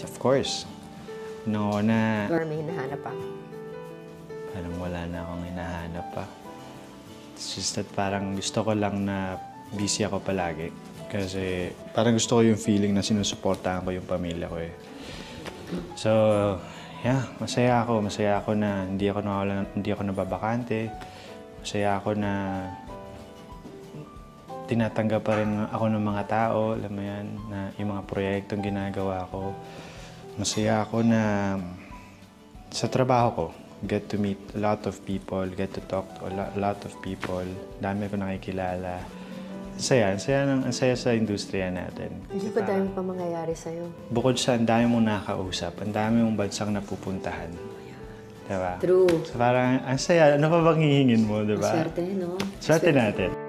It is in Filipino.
Of course. No, na... Or may hinahanap pa? Parang wala na akong hinahanap pa. It's just that parang gusto ko lang na busy ako palagi. Kasi parang gusto ko yung feeling na sinusuportahan ko yung pamilya ko eh. So, yeah, masaya ako. Masaya ako na hindi ako nababakante. Masaya ako na tinatanggap pa rin ako ng mga tao, alam mo yan, na yung mga proyektong ginagawa ko. Masaya ako na sa trabaho ko, get to meet a lot of people, get to talk to a lot of people. Dami ko nakikilala. Ang saya sa industriya natin. Hindi pa dami pa mangyayari sa'yo. Bukod sa ang dami mong nakakausap, ang dami mong bansang napupuntahan. Diba? True. So parang, ang saya, ano pa bang hihingin mo, diba? Swerte, no? Swerte natin.